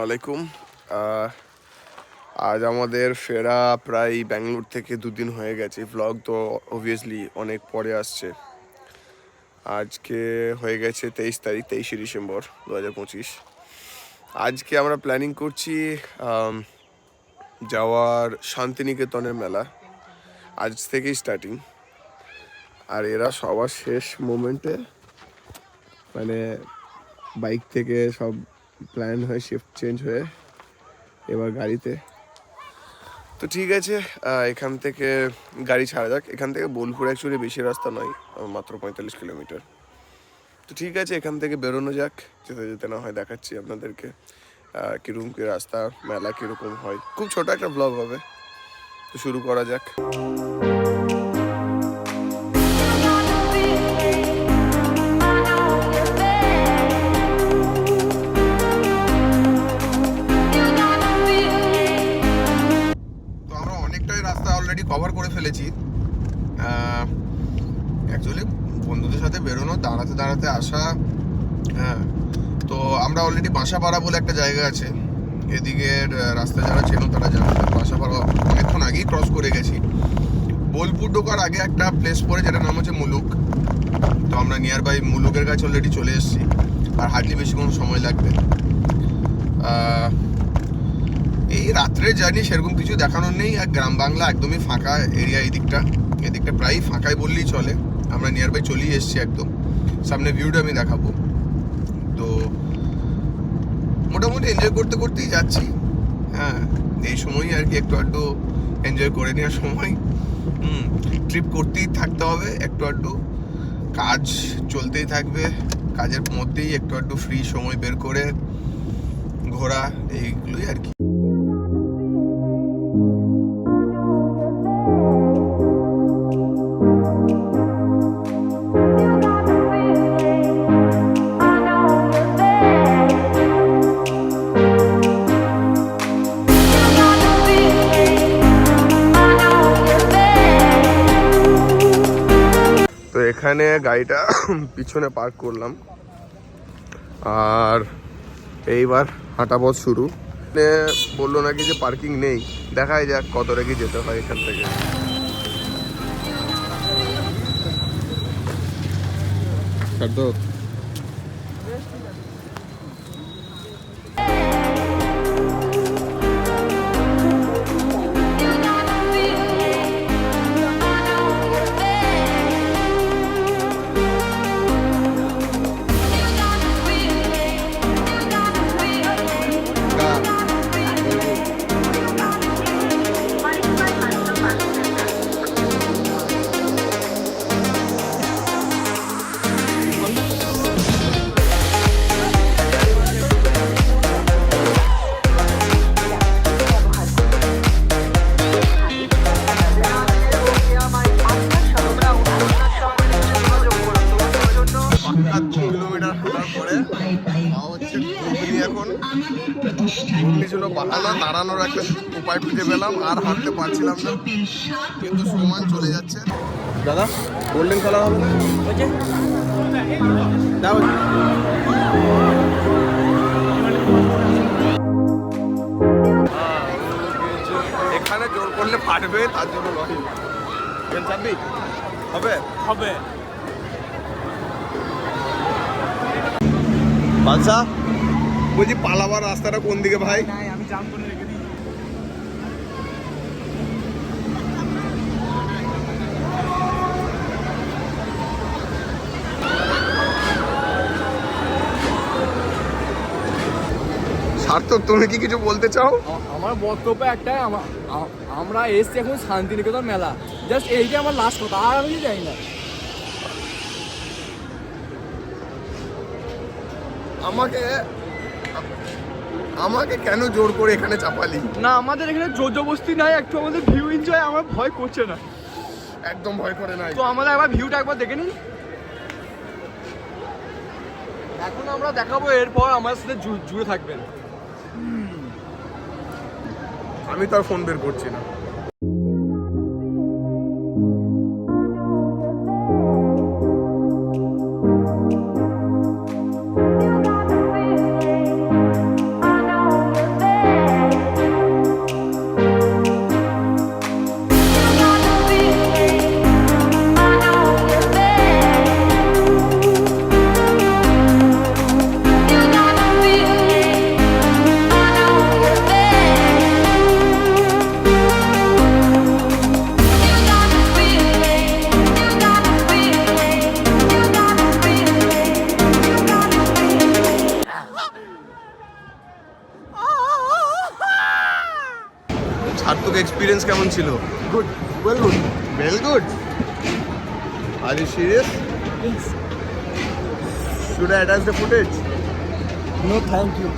আলাইকুম। আজ আমাদের ফেরা প্রায় ব্যাঙ্গালোর থেকে 2 দিন হয়ে গেছে। ব্লগ তো অবভিয়াসলি অনেক পরে আসছে। আজকে হয়ে গেছে 23শে ডিসেম্বর 2025। আজকে আমরা প্ল্যানিং করছি যাওয়ার শান্তিনিকেতনের মেলা। আজ থেকেই স্টার্টিং। আর এরা সবার শেষ মোমেন্টে মানে বাইক থেকে সব প্ল্যান হয়ে শিফট চেঞ্জ হয়ে এবার গাড়িতে। তো ঠিক আছে, এখান থেকে গাড়ি ছাড়া যাক। এখান থেকে বোলপুর অ্যাকচুয়ালি বেশি রাস্তা নয়, মাত্র 45 কিলোমিটার। তো ঠিক আছে, এখান থেকে বেরোনো যাক। যেতে যেতে না হয় দেখাচ্ছি আপনাদেরকে কীরকম কী রাস্তা, মেলা কীরকম হয়। খুব ছোট একটা ব্লগ হবে, তো শুরু করা যাক। কভার করে ফেলেছি। অ্যাকচুয়ালি বন্ধুদের সাথে বেরোনো, দাঁড়াতে দাঁড়াতে আসা। হ্যাঁ, তো আমরা অলরেডি বাসাপাড়া বলে একটা জায়গা আছে এদিকের রাস্তা, যারা চেনো তারা জানো। বাসাপাড়া অনেকক্ষণ আগেই ক্রস করে গেছি। বোলপুর ঢোকার আগে একটা প্লেস পড়ে যেটার নাম হচ্ছে মুলুক। তো আমরা নিয়ার বাই মুলুকের কাছে অলরেডি চলে এসেছি। আর হার্ডলি বেশি কোনো সময় লাগবে। এই রাত্রের জার্নি সেরকম কিছু দেখানোর নেই। আর গ্রাম বাংলা একদমই ফাঁকা এরিয়া। এদিকটা প্রায় ফাঁকাই বললেই চলে। আমরা নিয়ার বাই চলেই এসেছি একদম। সামনে ভিউটা আমি দেখাবো। তো মোটামুটি এনজয় করতে করতেই যাচ্ছি। হ্যাঁ, এই সময়ই আর কি একটু আধটু এনজয় করে নেওয়ার সময়। ট্রিপ করতেই থাকতে হবে একটু আধটু। কাজ চলতেই থাকবে, কাজের মধ্যেই একটু আধটু ফ্রি সময় বের করে ঘোরা, এইগুলোই আর কি। তো এখানে গাড়িটা পিছনে পার্ক করলাম, আর এইবার হাঁটা পথ শুরু। বললো নাকি যে পার্কিং নেই, দেখাই যাক কত রেখে যেতে হয় এখান থেকে। বাহানা দাঁড়ানোর একটা উপায় খুঁজে পেলাম, আর হাঁটতে পারছিলাম না, কিন্তু সমান চলে যাচ্ছে। দাদা, গোল্ডেন কালার হবে না? এখানে জোর করলে ফাটবে, তার জন্য হবে হবে। বাদশা বলছি, পালাবার রাস্তাটা কোন দিকে ভাই? আমি জাম করে রেখে দিই। সার্থক, তুমি কি কিছু বলতে চাও? আমার বক্তব্য একটাই, আমরা এসছি এখন শান্তিনিকেতন মেলা। জাস্ট এইটাই আমার লাস্ট কথা, আর আমি জানি না। আমাকে কেন জোর করে এখানে চাপালি? না, আমাদের এখানে জোর জবরদস্তি নাই, একটু আমাদের ভিউ এনজয়। আমার ভয় করছে না, একদম ভয় করে নাই। তো আমাদের একবার ভিউটা একবার দেখে নিন। এখন আমরা দেখাবো, এরপর আমার সাথে জুড়ে থাকবেন। আমি তো আর ফোন বের করছি না। সার্থক এক্সপিরিয়েন্স কেমন ছিল? Good, well good. Well good. Are you serious? Yes. Should I attach the footage? No, thank you.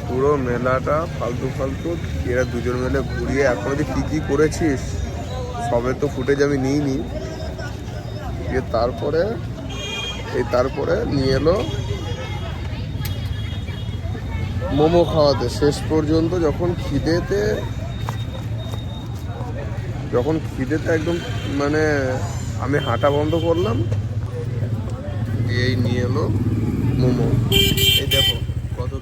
পুরো মেলাটা ফালতু ফালতু এরা দুজন মিলে ঘুরিয়ে এখনো যে কি করেছিস সবে তো ফুটেজ আমি নিইনি। তারপরে নিয়ে এলো মোমো খাওয়াতে। শেষ পর্যন্ত যখন খিদেতে একদম মানে আমি হাঁটা বন্ধ করলাম, এই নিয়ে এলো মোমো। এই দেখো কত,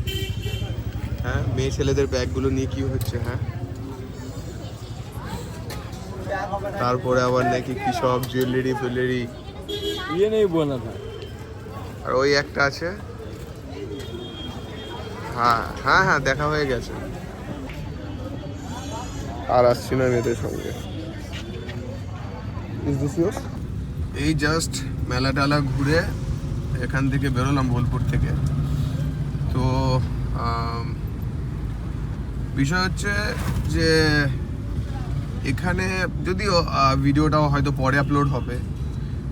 হ্যাঁ মেয়ে ছেলেদের ব্যাগগুলো নিয়ে কি হচ্ছে, হ্যাঁ তারপরে আবার নাকি কি সব জুয়েলারি ফুয়েলারি, ये नहीं बोलना था। আর ওই একটা আছে, হ্যাঁ দেখা হয়ে গেছে। আর আসছি না মেয়েদের সঙ্গে। এই জাস্ট মেলা টালা ঘুরে এখান থেকে বেরোলাম বোলপুর থেকে। তো বিষয় হচ্ছে যে এখানে যদিও ভিডিওটাও হয়তো পরে আপলোড হবে,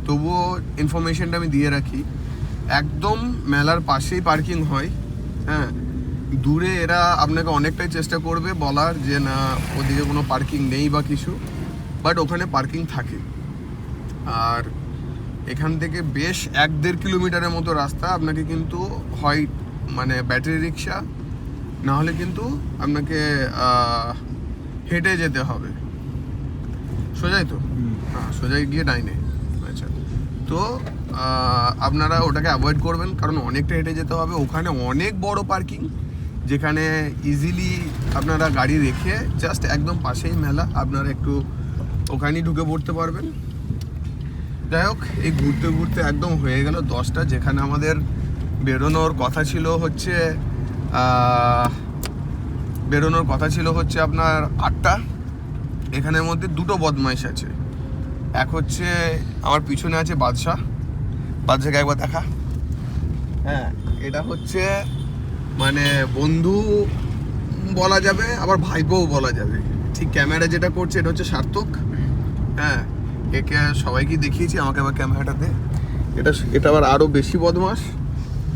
তবুও ইনফরমেশনটা আমি দিয়ে রাখি। একদম মেলার পাশেই পার্কিং হয়, হ্যাঁ দূরে এরা আপনাকে অনেকটাই চেষ্টা করবে বলার যে না ওদিকে কোনো পার্কিং নেই বা কিছু, বাট ওখানে পার্কিং থাকে। আর এখান থেকে বেশ 1-1.5 কিলোমিটারের মতো রাস্তা আপনাকে কিন্তু হয় মানে ব্যাটারি রিক্সা, না হলে কিন্তু আপনাকে হেঁটে যেতে হবে। সোজাই তো, হ্যাঁ সোজাই গিয়ে ডাইনে। আচ্ছা, তো আপনারা ওটাকে অ্যাভয়েড করবেন, কারণ অনেকটা হেঁটে যেতে হবে। ওখানে অনেক বড় পার্কিং, যেখানে ইজিলি আপনারা গাড়ি রেখে জাস্ট একদম পাশেই মেলা, আপনারা একটু ওখানেই ঢুকে পড়তে পারবেন। যাই হোক, এই ঘুরতে ঘুরতে একদম হয়ে গেল 10টা, যেখানে আমাদের বেরোনোর কথা ছিল হচ্ছে আপনার 8টা। এখানের মধ্যে দুটো বদমাইশ আছে। এক হচ্ছে আমার পিছনে আছে বাদশাকে একবার দেখা। হ্যাঁ, এটা হচ্ছে মানে বন্ধু বলা যাবে, আবার ভাইপোও বলা যাবে। ঠিক ক্যামেরা যেটা করছে এটা হচ্ছে সার্থক। হ্যাঁ, একে সবাইকে দেখিয়েছি, আমাকে আবার ক্যামেরাটা দে। এটা আবার আরও বেশি বদমাস।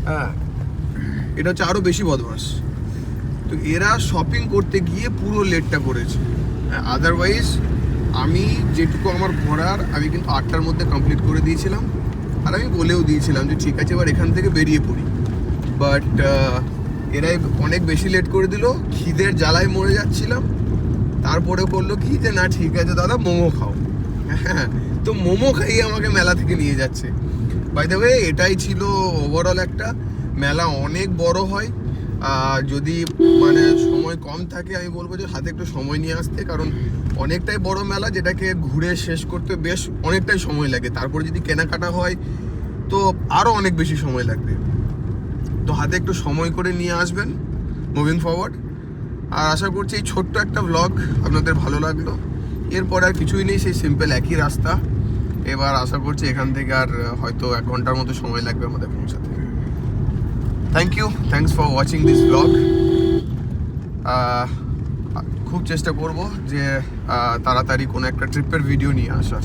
হ্যাঁ, এটা হচ্ছে আরও বেশি বদমাস। তো এরা শপিং করতে গিয়ে পুরো লেটটা করেছে। আদারওয়াইজ আমি যেটুকু আমার ঘোরার আমি কিন্তু 8টার মধ্যে কমপ্লিট করে দিয়েছিলাম। আর আমি বলেও দিয়েছিলাম যে ঠিক আছে এবার এখান থেকে বেরিয়ে পড়ি, বাট এরাই অনেক বেশি লেট করে দিল। খিদের জ্বালায় মরে যাচ্ছিলাম। তারপরে বললো কি যে না ঠিক আছে দাদা মোমো খাও। হ্যাঁ, তো মোমো খাইয়ে আমাকে মেলা থেকে নিয়ে যাচ্ছে। বাই দ্য ওয়ে, এটাই ছিল ওভারঅল একটা মেলা। অনেক বড় হয়, যদি মানে সময় কম থাকে আমি বলবো যে হাতে একটু সময় নিয়ে আসতে, কারণ অনেকটাই বড় মেলা, যেটাকে ঘুরে শেষ করতে বেশ অনেকটাই সময় লাগে। তারপরে যদি কেনাকাটা হয় তো আরও অনেক বেশি সময় লাগবে। তো হাতে একটু সময় করে নিয়ে আসবেন মুভিং ফরওয়ার্ড। আর আশা করছি এই ছোট্ট একটা ব্লগ আপনাদের ভালো লাগলো। এরপর আর কিছুই নেই, সেই সিম্পল একই রাস্তা। এবার আশা করছি এখান থেকে আর হয়তো 1 ঘন্টার মতো সময় লাগবে আমাদের পৌঁছাতে। Thanks for watching this blog. খুব চেষ্টা করব যে তাড়াতাড়ি কোনো একটা ট্রিপের ভিডিও নিয়ে আসার।